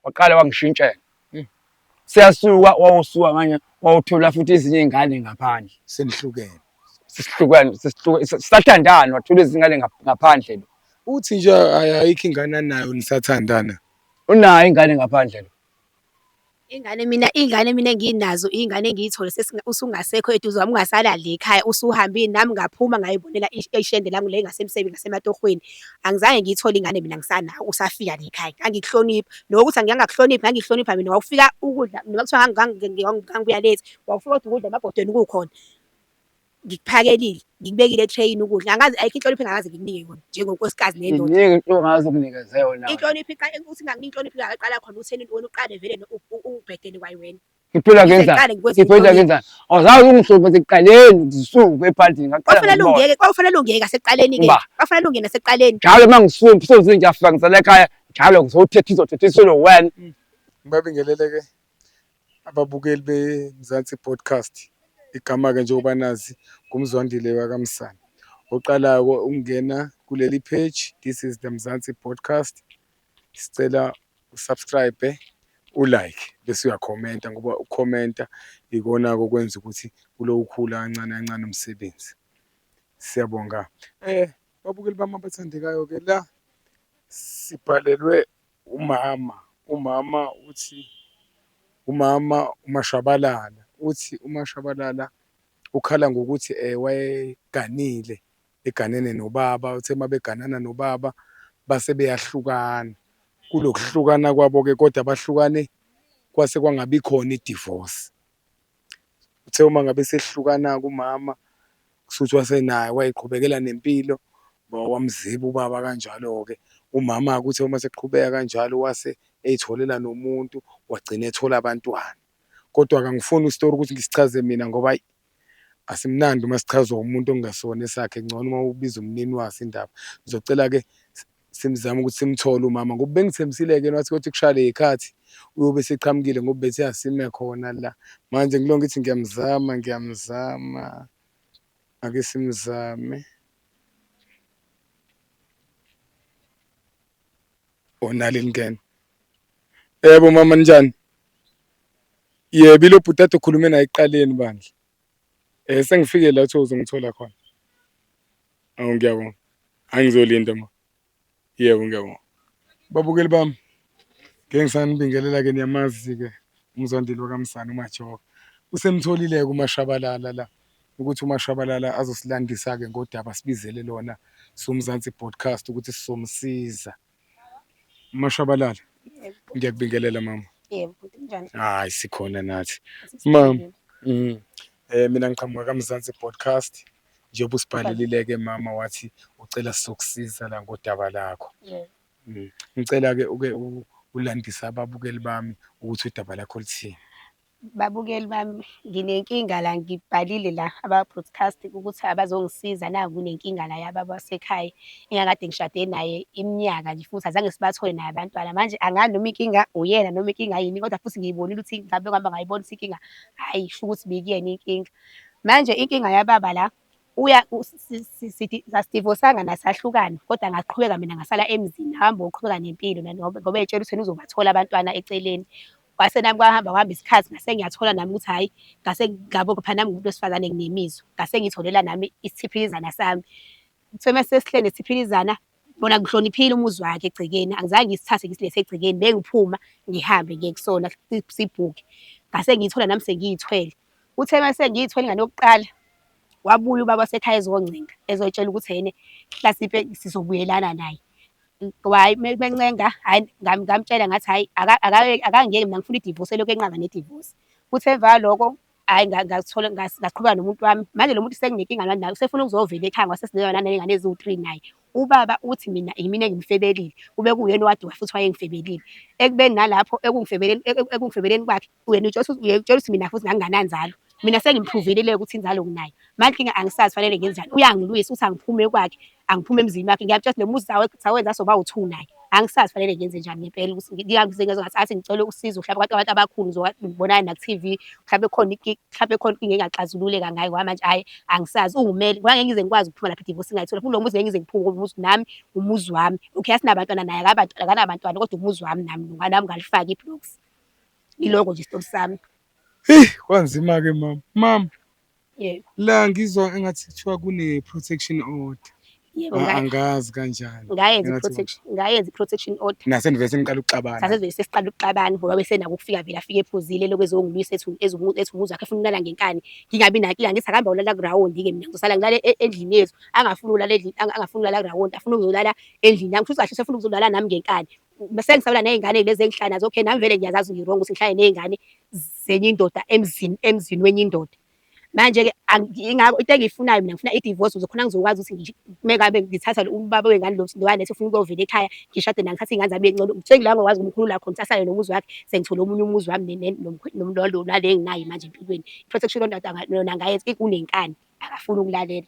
waqala wangishintshela. Siyasuka wawusuka manje wawuthola futhi ezinye izingane ngaphandle. Senihlukene. Sisathandana wathola izingane ngaphandle lo. Uthi nje ayikho ingane nayo nisathandana. Unayo ingane ngaphandle lo. Iy'ngane mina enginazo iy'ngane engiy'thole usungasekho eduze wami ungasala la ekhaya usuhambile nami ngaphuma ngayibonela ishende lami le ngasemsebeni ngasematohweni. Angizange ngiyithole ingane mina ngisanayo usafika la ekhaya. Ngangikuhlonipha. Nokuthi ngangakuhloniphi ngangihlonipha mina wawufika ukudla noma kuthiwa ngangibuya late wawufika kodwa ukudla emabhodweni kukhona. Ngikuphakelile ngikubekile etreyini ukudla angazi ayikho inhlonipho engakaze ngikunike yona njengonkosikazi nendoda. Iningi into ongaze ukunikeze yona. Inhlonipho ukuthi ngingakunika inhlonipho ingaqala khona utheni wena uqale vele ubhedene kwayo wena. Ngiphila ngenzani? Awuzazi ungihluphe sekuqaleni zisuke ephandleni ngaqala. Kwakufanele ungeke asekuqaleni-ke. Kwakufanele ungene nasekuqaleni. Njalo mangisuke soze nje afika ngisala ekhaya njalo ngizothethiswa wena. Ngibabingelele-ke ababukeli beMzansi Podcast. Igama-ke njengoba nazi ngumZwandile waKaMsana. Oqala-ko ukungena kuleli page, this is the Mzansi Podcast. Sicela usubscribe, ulike bese uyakhomenta ngoba ukhomenta ikona-ko okwenza ukuthi kulo ukhula kancane kancane umsebenzi. Siyabonga. Babukeli bami abathandekayo-ke la sibhalelwe umama uthi uMashabalala uthi uMashabalala ukhala ngokuthi wayeganile eganene nobaba uthe mabeganana nobaba base beyahlukana. Kulokuhlukana kwabo-ke kodwa bahlukane kwase kwangabi khona i-divorce. Uthe uma ngabe sehlukana kumama kusuthi wasenaye wayeqhubekela nempilo wamziba ubaba kanjalo-ke. Umama-ke uthe uma seqhubeka kanjalo wase eyitholela nomuntu wagcina ethola abantwana. Kodwa angifuni isitori ukuthi ngisichaze mina ngoba asimnandi uma sichazwa umuntu ongasona esakhe ngcono uma ubiza umnini wase indaba. Ngizocela-ke simzame ukuthi simthole umama ngoba bengithembisile-ke wathi ukuthi kushaya ikhathi uyobe seqhamukile ngoba bethe asime khona la. Manje ngilonga ngithi ngiyamzama. Ake simzame. Onali ngene. Yebo mama njani? Yebo lo bhuti okhulume naye ekuqaleni bandla. Sengifike la uzongithola khona. Awu ngiyabonga. Angizolinda ma. Yebo ngiyabonga. Babukeli bami. Ngeke ngisanibingelela-ke niyamazi-ke umZwandile waKaMsana uMajoka. Usemtholile-ke uMashabalala la ukuthi uMashabalala azosilandisa-ke ngodaba sibizele lona soMzansi Podcast ukuthi sizomsiza. Mashabalala. Ngiyakubingelela mama. Yebo, njani? Hayi sikhona nathi. Mama. Mina ngiqhamuka kaMzansi Podcast. Njengoba usibhalelile-ke mama wathi ucela sizokusiza la ngodaba lakho. Yebo. Ngicela-ke uke ulandise ababukeli bami ukuthi udaba lakho lithini. Babukeli bami nginenkinga la ngibhalile la aba-broadcast ukuthi abazongisiza naku kunenkinga la yababa wasekhaya engakade ngishade naye iminyaka nje futhi azange sibathole naye abantwana. Manje angazi noma inkinga uyena noma inkinga yini kodwa futhi ngiyibonile ukuthi ngabe ngihamba ngayibonisa inkinga hhayi sho ukuthi bekuyena inkinga. Manje inkinga yababa la sasidivosanga nasahlukana kodwa ngaqhubeka mina ngasala emzini hamba uqhubeka nempilo ngoba etshela ukuthi uzobathola abantwana eceleni. Kwase nami kwahamba isikhathi ngase ngiyathola nami ukuthi hhayi ngase ngabona phela nami ngumuntu wesifazane nginemizwa ngase ngitholela nami isiphilizana sami. Kuthiwe mase sihlele nesiphilizana bona ngihloniphile umuzi wakhe egcekeni angizange ngisithathe ngisilethe egcekeni bengiphuma ngihambe ngiye kusona sibhuke. Ngase ngiyithola nami sengiyithwele. Uthe mase ngiyithwele ingane yokuqala wabuya ubaba wasekhaya ezoncenga ezoyitshela ukuthi yena Hlasiphe sizobuyelana naye. Hhayi mencenga hhayi ngamtshela ngathi hhayi akangeke mina ngifuna i-divorce elokhu enqaba ne-divorce. Kuthe emva kwaloko hhayi ngaqhubeka nomuntu wami. Manje lo muntu senginenkinga naye usefuna ukuzovela ekhaya ngoba sesilelwa naney'ngane eziwu-3 naye. Ubaba uthi mina yimina engimfebelile kube kuyena owade futhi wayengifebelile. Ekubeni nalapho ekungifebeleni kwakhe uyena utshela ukuthi mina futhi ngangingananzalo. mina sengimphruvelile ukuthi inzalo nginayo manje inkinga angisazi fanele ngenze njani uyangilwisa uthi angiphume kwakhe angiphume emzini wakhe ngiyamtshela lo muzi sawenza soba u2 naye angisazi fanele ngenze njani ngempela ukuthi ngingathi ngicela usizo mhlawumbe abantu abakhulu ngizobonana na TV mhlawumbe khona inkinga engaxazululeka ngayo ngoba manje hayi angisazi ungumeli ngeke ngize ngikwazi ukuphuma lapha divorce ngayithola futhi lo muzi ngeke ngize ngiphume umuzi nami umuzi wami okay asinabantwana naye akanabantwana kodwa umuzi wami nami ngalifaki iblocks iloko nje stop sami. Kwanzima-ke mama. Yebo. La ngizwa engathi kuthiwa kune-protection order. Yebo, angazi kanjani. Ngayenza i-protection order. Nasendivese ngiqala ukuxabana. Sasevese siqala ukuxabana ngoba besenako ukufika vele afike ephuzile lokho ezongilwisa ethi umuzi wakhe efuna ukulala ngenkani. Ngingabi nankinga ngithi akahamba ulala ku-round-ke mina ngizosala ngilale endlini yethu. Angafuni ulala endlini, angafuni ulala ku-round, afuna ukuzolala endlini yami. Futhi kahle usefuna ukuzolala nami ngenkani. Bese ngisabela ney'ngane lezi engihlala nazo. Okay, nami vele ngiyazazi ngi-wrong ukuthi ngihlale ney'ngane zenye indoda emzini wenye indoda. Manje-ke ingakho into engiyifunayo mina ngifuna i-divorce ukuze khona ngizokwazi ukuthi mengabe ngithatha ubaba wengane lo wanethi ufuna ukuyovela ekhaya ngishade naye ngithathe iy'ngane zami ey'ncane ngitshengile la ngokwazi ukumkhulula khona sasale nomuzi wakhe sengithole omunye umuzi wami nale enginayo manje empilweni. I-protection order yona ngayenza kunenkani akafuni ukulalela.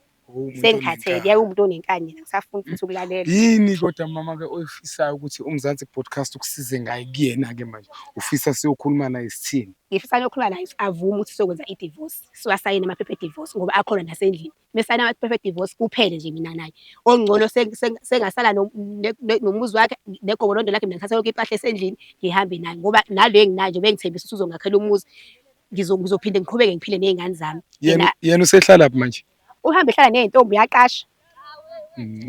Sengikhathele umuntu onenkani yena ngisafuna futhi ukulalela. Yini kodwa mama-ke oyifisayo ukuthi uMzansi Podcast ukusize ngayo kuyena-ke manje ufisa siyokhuluma naye sithini? Ngifisa ukukhuluma naye avume ukuthi sokwenza i-divorce siwasayine amaphepha e-divorce ngoba akhona nasendlini mesayina amaphepha e-divorce kuphele nje mina naye ongcono sengasala nomuzi wakhe negobolondo lakhe mina ngithatha yonke impahla esendlini ngihambe naye ngoba nalo enginayo nje bengithembisa ukuthi uzongakhela umuzi ngizophinde ngiqhubeke ngiphile ney'ngane zami. Yena usehlala phi manje? Uhambe ehlala ney'ntombi uyaqasha.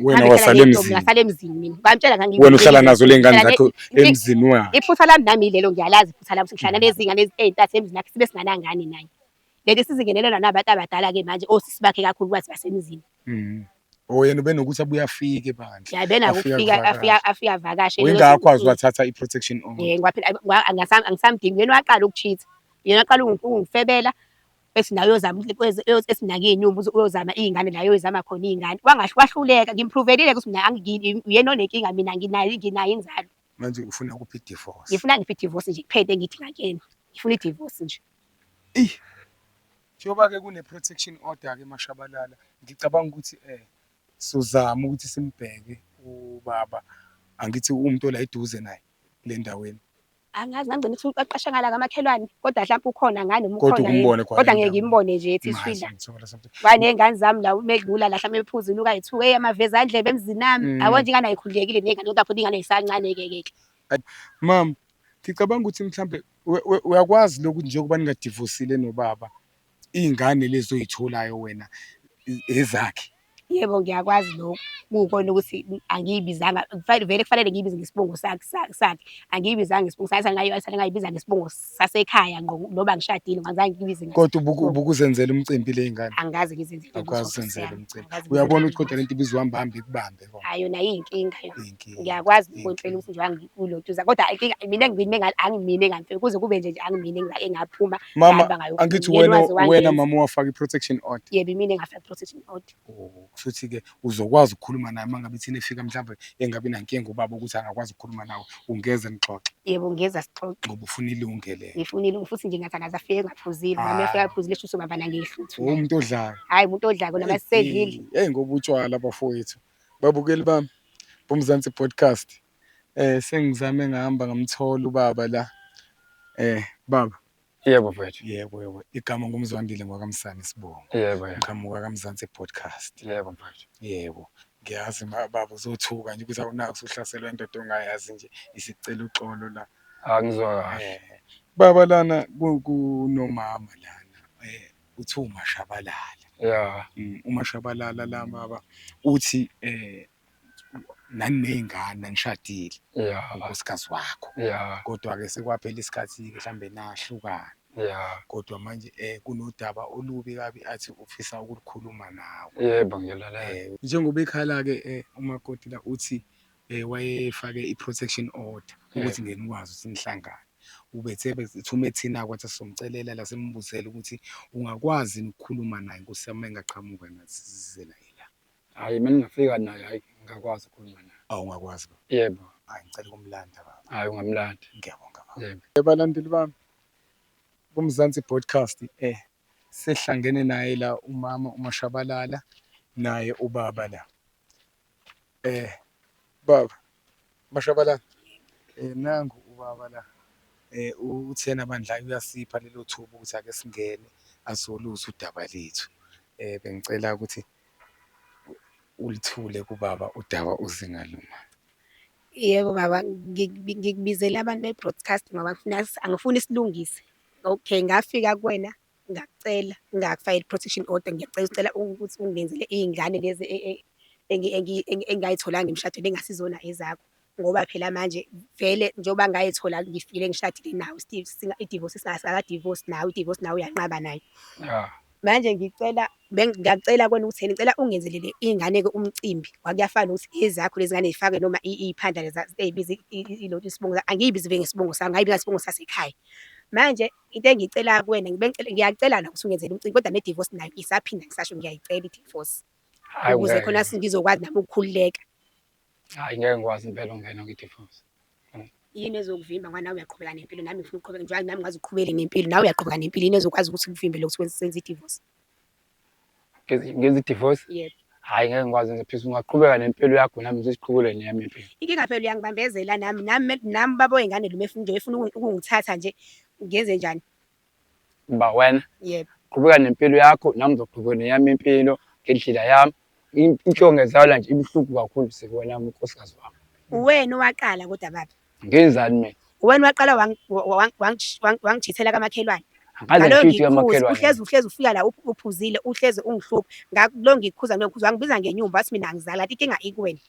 Wena wasala emzini. Ngasala emzini mina. Bamtshela wena uhlala nazo le ngane zakho emzini wakhe. Iphutha lami nami ilelo ngiyalazi iphutha lami sihlala nezingane ezintathu emzini wakhe sibe singanangani naye. Leli sizingenelelwa nabantu abadala-ke manje osisi bakhe kakhulu kwathi basemzini. Yena ubenokuthi abuye afike bandla. Ya benako ukufika afika avakashe. Wengakwazi wathatha i-protection order. Angisamdingi yena waqala ukucheat. Yena waqala ungifebela. Ethi nayo yozama esinake inyumba uyozama iy'ngane la yoyizama khona iy'ngane wahluleka ngimphruvelile ukuthi mina uyena onenkinga mina nginayo inzalo. Manje ufuna kuphi i-divorce? Ngifuna ngiphi i-divorce nje kuphele ngithi ngakena ngifuna i-divorce nje. Njengoba-ke kune-protection order-ke Mashabalala ngicabanga ukuthi sizozama ukuthi simbheke ubaba angithi umuntu ola eduze naye le ndaweni. Angazi ngangigcina ukuthi uqaqasha ngala kamakhelwane kodwa mhlawumbe ukhona ngane noma Kodwa ukhona ukumbone kodwa ngeke ngimbone nje ethi iswila. Ney'ngane zami la uma edlula la mhlawumbe ephuzile ukayi-2 amaveza andlebe emzini nami yabo nje ingane ayikhululekile ney'ngane kodwa futhi ingane yisancane-ke. Mama ngicabanga ukuthi mhlambe uyakwazi lokuthi njengoba ningadivosile nobaba iy'ngane lezi oy'tholayo wena ezakhe. Yebo ngiyakwazi lokho kukona ukuthi angiyibizanga vele kufanele ngiyibize ngesibongo sakhe angiyibizanga ngesibongo sakhe ngayibiza ngesibongo sasekhaya ngoba ngishadile ngazange ngiyibize. Kodwa ubukuzenzela umcimbi ley'ngane? Angazi ngizenzele. Akwazi ukuzenzela umcimbi. Uyabona ukuthi kodwa lento ibiza uhamba ikubambe kona. Hayi yona iy'nkinga yona. Ngiyakwazi ngempela ukuthi nje wangikulothuza kodwa inkinga mina angimine engamfeki kuze kube nje angimine engaphuma. Mama angithi wena mama wafaka i-protection order? Yebo mina engafaka i-protection order. Futhi-ke uzokwazi ukukhuluma naye uma ngabe ithina efika mhlawumbe engabi nankinga ubaba ukuthi angakwazi ukukhuluma nawe ungeze nixoxe. Yebo ngeza sixoxe. Ngoba ufuna ilungele. Ngifuna ilungu futhi nje ngathandaza afike ngaphuzile nami afika aphuzile shuthi ubabana ngehluthu. Umuntu odlayo. Hayi umuntu odlayo noma sisedlile. Ngoba utshwala abafowethu. Babukeli bami boMzansi Podcast. Sengizame ngahamba ngamthola ubaba la. Baba. Yebo mfethu. Yebo. Igama ngumZwandile ngwakamsana Sibongo. Yebo. Ngiqhamuka kaMzansi Podcast. Yebo mfethu. Yebo. Ngiyazi baba uzothuka nje ukuthi awunaki usuhlaselwa indoda ongayazi nje isicela uxolo la. Angizwa kahle. Baba lana kunomama lana uthi uMashabalala. Yeah. uMashabalala la baba uthi naney'ngane nishadile. Yeah. Unkosikazi wakho. Yeah. Kodwa-ke sekwaphela isikhathi-ke mhlambe nahlukana. Yeah. Kodwa manje kunodaba olubi kabi athi ufisa ukulikhuluma nawe. Yebo ngiyalalela. Njengoba ekhala-ke umakoti la uthi wayefake i-protection order ukuthi ngeke nikwazi ukuthi nihlangane. Ubethe bethume thina kwathi sizomcelela la simbuzele ukuthi ungakwazi ukukhuluma naye Nkosi yami engaqhamuka nasizela yila. Hayi mina ngingafika naye hayi ngakwazi ukukhuluma naye. Awungakwazi baba? Yebo. Hayi ngicela ukumlanda baba. Hayi ungamlanda. Ngiyabonga baba. Yebo. Abalandeli bami boMzansi Podcast sehlangene naye la umama uMashabalala naye ubaba la. Baba Mashabalala, nangu ubaba la. Uthena Mandla uyasipha lelo thuba ukuthi ake singene azoluza udaba lethu. Bengicela ukuthi ulithule kubaba udaba uzingaluma. Yebo baba, ngikubizela abantu be-broadcast ngoba angifuni isilungise. Okay, ngafika kuwena ngakucela ngakufayela i-protection order, ngicela ukuthi ungenzele iy'ngane lezi engayitholanga emshadweni engasizona ezakho. Ngoba phela manje vele njengoba ngayithola ngifikile ngishadile nawe i-divorce akadivorce nawe, i-divorce nawe uyanqaba nayo. Manje ngakucela kuwena ukuthi ngicela ungenzelele iy'ngane-ke umcimbi. Kwakuyafana ukuthi ezakho lezi ngane zifake noma iy'phanda leza ey'biza isibongo, angiyibizi ngesibongo sami, ngayibiza ngesibongo sasekhaya. Manje into engiyicela kuwena ngiyakucela na ukuthi ungenzele umcimbi, kodwa ne-divorce nayo isaphinda ngisasho ngiyayicela i-divorce. Ukuze khona ngizokwazi nami ukukhululeka. Hayi ngeke ngikwazi impela ungena kwi-divorce. Yini ezokuvimba ngoba nawe uyaqhubeka nempilo nami ngifuna ukuqhubeka njengoba nami ngaze uqhubele nempilo nawe uyaqhubeka nempilo, yini ezokwazi ukuthi ukuvimbe lokuthi senze i-divorce? Ngenza i-divorce? Yebo. Hayi ngeke ngikwazi nje phela ungaqhubeka nempilo yakho nami ngisiqhubule neyami impilo. Inkinga phela uyangibambezela nami baba wengane lo efuna ukungithatha nje ngenze njani? Uba wena Yebo. qhubeka nempilo yakho nami ngizoqhubeka neyami impilo ngendlela yami. Inhlungu ezala nje ibuhlungu kakhulu sekuwena unkosikazi wami. Uwena owaqala kodwa baba. Ngenzani mina? Uwena waqala wangijithela kamakhelwane. Angaze ngithi kamakhelwane. Uhlezi ufika la uphuzile, uhlezi ungihlupha. Ngalo ngikukhuza wangibiza ngenyumba wathi mina angizala, kanti inkinga ikuwena.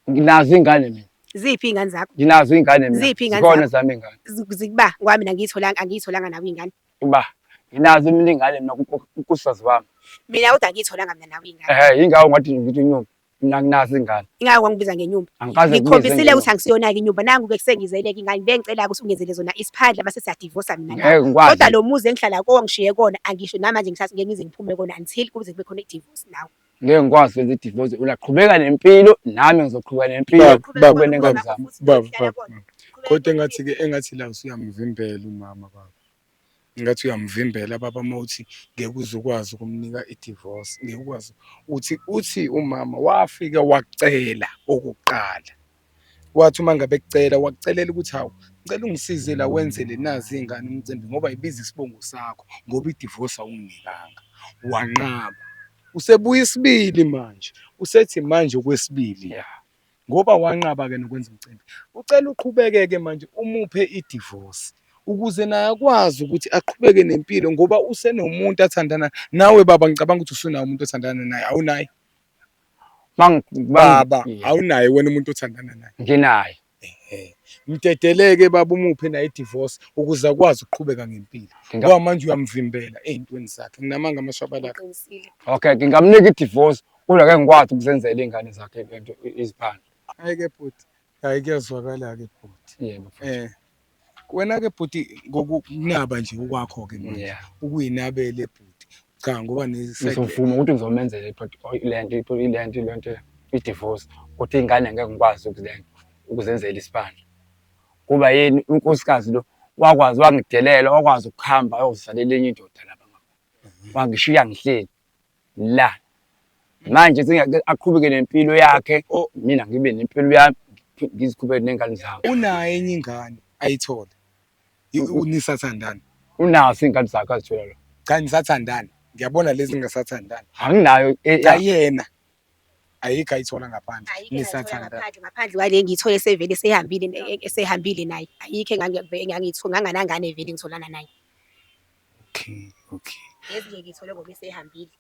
Nginazo ingane mina. Ziphi iy'ngane zakho? Nginazo ingane mina. Ziphi iy'ngane zakho? Zami ingane. Zikuba ngoba mina angiyitholanga nawe iy'ngane. Uba nginazo mina ingane mina unkosikazi wami. Mina kodwa angiyitholanga mina nawe iy'ngane. Yingakho ngathi ngithi inyumba. Mina nginazo ingane. Ingakho wangibiza ngenyumba. Ngikhombisile ukuthi angisiyona-ke inyumba. Nangu-ke kusengizeleka ingane. Bengicela ukuthi ungenzele zona isiphandla base siyadivosa mina nawe. Kodwa lo muzi engihlala kuwo ngishiye kona angisho namanje ngeke ngize ngiphume kona until kuze kube khona i-divorce nawe. Ngeke ngikwazi ukwenza i-divorce. Uyaqhubeka nempilo nami ngizoqhubeka nempilo. Baba kodwa engathi la usuyamvimbela umama baba. Ngathi uyamvimbela baba mawuthi ngeke uzokwazi ukumnika i-divorce. Ngeke ukwazi uthi umama wafika wacela okokuqala. Wathi uma ngabe kucela wakucelela ukuthi hawu ngicela ungisize la wenzele nazi ingane umcimbi ngoba ibiza isibongo sakho ngoba i-divorce awunginikanga. Wanqaba. Usebuya isibili manje. Usethi manje okwesibili. Ngoba wanqaba-ke nokwenza umcimbi. Ucela uqhubeke-ke manje umuphe i-divorce. Ukuze naye akwazi ukuthi aqhubeke nempilo ngoba usenomuntu athandana nawe baba. Ngicabanga ukuthi usunayo umuntu othandana naye. Awunaye? Baba awunaye wena umuntu othandana naye? Nginaye. Mdedeleke baba umuphe naye i-divorce ukuze akwazi ukuqhubeka ngempilo. Ngoba manje uyamvimbela ey'ntweni zakhe. Nginamanga Mashabalala. Okay, ngingamnika i-divorce kodwa ke ngikwazi ukuzenzela iy'ngane zakhe iziphande. Hayi-ke bhuti, hayi kuyazwakala-ke bhuti. Yebo. Wena-ke bhuti ngokunaba nje okwakho-ke manje ukuyinabele bhuti. Cha ngoba ngizovuma ukuthi ngizomenzela lento i-divorce kodwa iy'ngane ngeke ngikwazi ukuzenzela isiphandla. Kuba yini unkosikazi lo wakwazi wangidelela, wakwazi ukuhamba ayozisalela enye indoda lapha ngapha. Wangishiya ngihleli la. Manje aqhubeke nempilo yakhe, mina ngibe nempilo yami, ngiziqhubeke nengane zami. Unayo enye ingane ayithole. Nisathandana? Unazo iy'ngane zakhe azithola lo. Cha nisathandana. Ngiyabona lezi ngingasathandana. Anginayo yena. Ayikho ayithola ngaphandle. Nisathandana. Ngaphandle kwale ngiyithole sevele esehambile naye. Ayikho engangiyithola nganangane vele ngitholana naye. Okay. Lezi nje ngiyithole ngoba esehambile.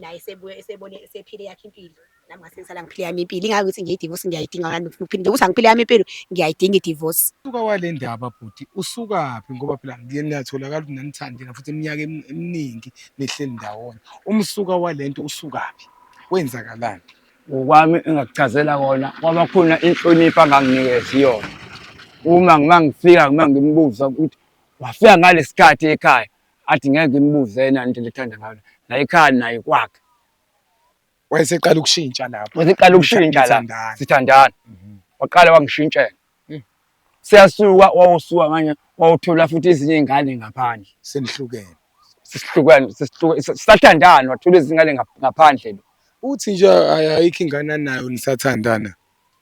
Naye esebone esephile yakhe impilo. Nami ngase ngisala ngiphile yami impilo. Ingake ukuthi ngiyidivorce ngiyayidinga ngani ukuphinde ukuthi angiphile yami impilo ngiyayidinga i-divorce. Usuka wale ndaba bhuti usukaphi ngoba phela ngiyatholakala ukuthi nanithandana futhi iminyaka eminingi nihleli ndawonye. Umsuka walento usukaphi? Wenzakalani? Ngokwami engakuchazela kona kwaba khona inhlonipho anganginikeza yona. Uma ngifika ngimbuza ukuthi wafika ngalesikhathi ekhaya athi ngeke ngimbuze yena into lethanda ngalo. La ekhaya naye kwakhe. Wayeseqala ukushintsha lapho. Wayeseqala ukushintsha la. Sithandana. Waqala wangishintshela. Siyasuka wawusuka manje wawuthola futhi ezinye izingane ngaphandle. Senihlukene. sisihlukene sisathandana wathola izingane ngaphandle lo. Uthi nje ayikho ingane nayo nisathandana.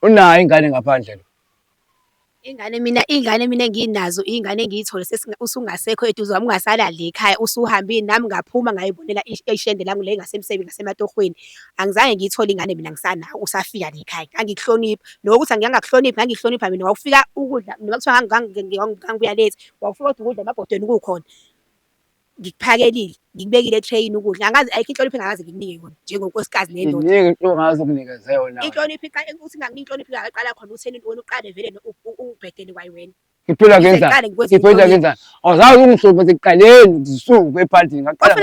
Unayo ingane ngaphandle lo. Ingane mina enginazo ingane engiyithole usungasekho eduze wami ungasala la ekhaya usuhambile nami ngaphuma ngayibonela ishende lami le ngasemsebenzini ngasematohweni. Angizange ngiyithole ingane mina ngisanawo usafika la ekhaya. Ngangikuhlonipha nokuthi ngiyangakuhlonipha mina wawufika ukudla noma kuthiwa ngangibuya late wawufika kodwa ukudla emabhodweni kukhona. Ngikuphakelile ngikubekile etreyini ukudla angazi ayikho inhlonipho engaze ngikunike yona njengonkosikazi nendoda. Iningi into ongaze ukunikeze yona. Inhlonipho ukuthi ngingakunika inhlonipho ingaqala khona utheni wena uqale vele ubhedeni kwayi wena. Ngiphila ngenzani? Awuzazi ungihluphe sekuqaleni zisuku ephandleni ngaqala.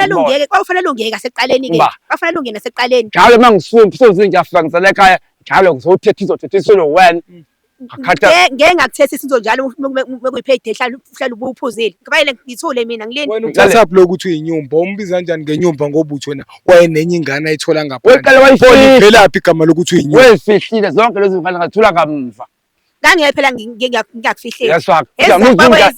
Kwafanele ungeke asekuqaleni ke. Kwafanele ungene nasekuqaleni. Njalo mangisuka soze ngiyafika ngisala ekhaya njalo ngizothethiswa wena. Ngeke ngakuthethisa into njalo mekuyiphethe hlala ubuphuzile. Kubayele ngithule mina ngileni. Wena uthatha lokho uthi uyinyumba umbiza kanjani ngenyumba ngoba uthi wena wayenenye ingane ayithola ngaphandle. Weqala wayifihla. Phela phi igama lokuthi uyinyumba. Wefihlile zonke lezi ngane ngathula kamva. Ngangeke phela ngiyakufihlela. Yeswa.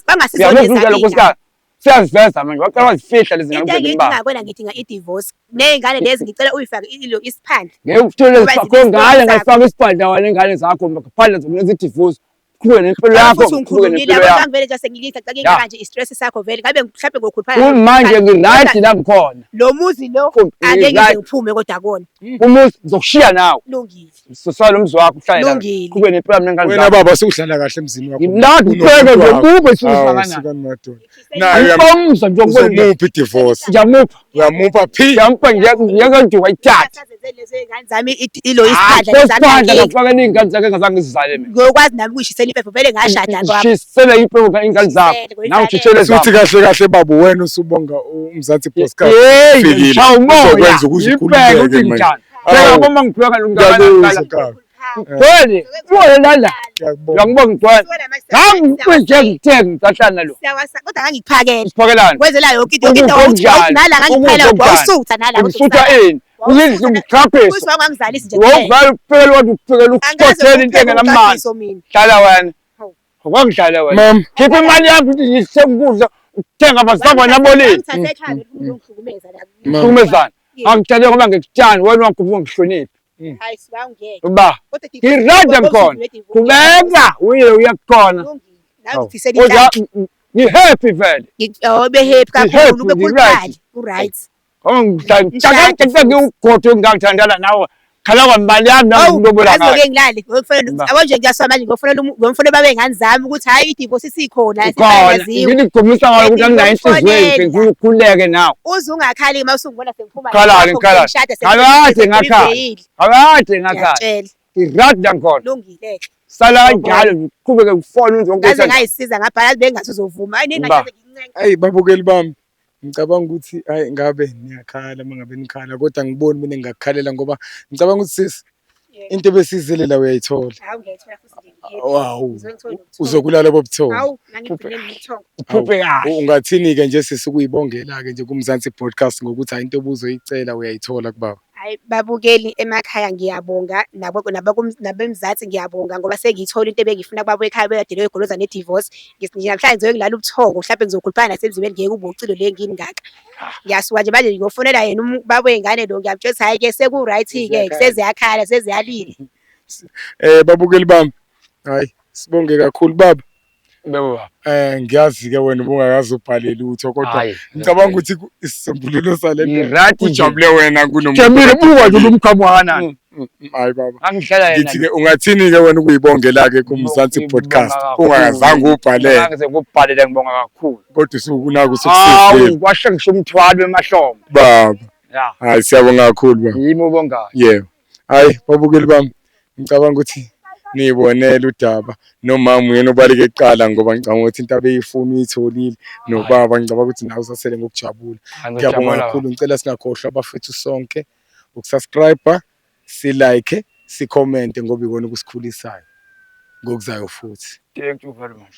Bangasizona Siyaziveza manje waqala wazifihla lezi ngane into engingakwenza ngidinga i-divorce. Nezingane lezi ngicela uyifake isiphandle. Ngeke uthole isiphandle ngale ngayifaka isiphandle wale ngane zakho ngaphandle zokulenza i-divorce. Kuwe nempilo yakho. Futhi ngivele nje sengilitha cake manje i-stress sakho vele ngabe mhlawumbe ngokhuphana. Manje ngiright la ngikhona. Lo muzi lo angeke ngize ngiphume kodwa kona. Umuzi ngizokushiya nawe. Kulungile. Sosala umzi wakho uhlale la. Kube nempilo yami nengane zakho. Wena baba sewuhlala kahle emzini wakho. Ngimnandi upheke ngokube sizangana. Nayo ngiyamupha nje ngokwenza i-divorce. Ngiyamupha. Uyamupha phi? Ngiyamupha ngiyakanje wayithatha. Lezi ngane zami ilo isiphandla ngizange ngafaka ingane zakhe ngazange ngizizale mina. Ngokwazi nami ukuyishisela impepho vele ngashada kwami. Shisela impepho ingane zakho. Nawu thishele zakho. Uthi kahle baba wena usubonga uMzansi Podcast. Hey, chawu moya. Ukwenza ukuzikhululeke manje. Phela uma ngibheka lo ngakala. Ngene, wena la. Ngiyabonga ngigcwele. Ngangikwenze ngithenga ngicahlana lo. Kodwa ngangikuphakela. Siphakelana. Kwenzela yonke into nala ngangiphela wawusutha nala. Usutha ini? Uyizwe umtraphesi. Kuthi wangangizalisi nje. Wovela ukuphela wathi ukuphekela ukuqothela into engenamali. Hlala wena. Kwangidlala wena. Mama. Khipha imali yami ukuthi ngiyisengudla ukuthenga abasaba nabolini. Hlukumezana. Angitshele ngoba ngikuthanda wena wakhupha ngihloniphi. Hayi sibangeke. Uba. Ngirada khona. Kubeka uye uyakhona. Ngi-happy vele. Be happy kakhulu ube kuliphala. Right. Ngithanda ngikugodwe ngangithandana nawe. Khala kwamali yami nangilobola ngayo. Azoke ngilale ngofuna abanje ngiyaswa manje ngofuna babe ngani zami ukuthi hayi i-divorce isikhona siyaziwa. Ngigomisa ngayo ukuthi anginayo inhliziyo ngikhuleke nawe. Uze ungakhali uma usungibona sengiphuma. Khalani. Akade ngakhala. Irada ngkhona. Lungile. Sala kanjalo ngiqhubeke ngifone uzonke ngaze ngayisiza ngabhala bengathi uzovuma. Hayi ningaze ngincenga. Hey babukeli bami. Ngicabanga ukuthi hayi ngabe niyakhala mangabe nikhala kodwa ngiboni mina ngingakukhalela ngoba ngicabanga ukuthi sisi into besizile la uyayithola. Hawu ngiyayithola futhi wow uzokulala bobuthongo. Hawu ngangibhekene nobuthongo. Uphuphe kahle. Ungathini ke nje sisi ukuyibongela ke nje kuMzansi Podcast ngokuthi hayi into obuzoyicela uyayithola kubaba. Hayi babukeli emakhaya ngiyabonga nabemzansi ngiyabonga ngoba sengiyithola into ebengifuna kubaba ekhaya bekade egoloza ne-divorce. Namhlanje ngizoke ngilala ubuthongo mhlawumbe ngizokhuluphana nasemzimeni ngeke ube ucilo le ngini ngaka. Ngiyasuka nje manje ngiyofonela yena ubaba wengane lo ngiyamtshela ukuthi hayi ke seku-right ke seziyakhala seziyalile. Babukeli bami hayi sibonge kakhulu baba. Baba. Ngiyazi ke wena ubungakazi ubhale lutho kodwa ngicabanga ukuthi isisombululo salento ujabule wena kunomuntu. Jabule buka nje umkhamwana. Hayi baba. Angihlala yena. Ngithi ke ungathini ke wena ukuyibongela ke kuMzansi Podcast ungakazange ubhalele. Angize ngubhalele ngibonga kakhulu. Kodwa usukunaka usukusizile. Kwashe ngisho umthwalo emahlombe. Baba. Ya. Hayi siyabonga kakhulu baba. Yimi ubongayo. Yebo. Hayi babukeli bami ngicabanga ukuthi nibonela udaba nomama uyena obaleke eqala ngoba ngicabanga ukuthi into abeyifuna uyitholile nobaba ngicabanga ukuthi nawe usasele ngokujabula. Ngiyabonga kakhulu ngicela singakhohlwa abafethu sonke ukusubscribe, si-like, si-comment ngoba ikona ukusikhulisayo ngokuzayo futhi. Thank you very much.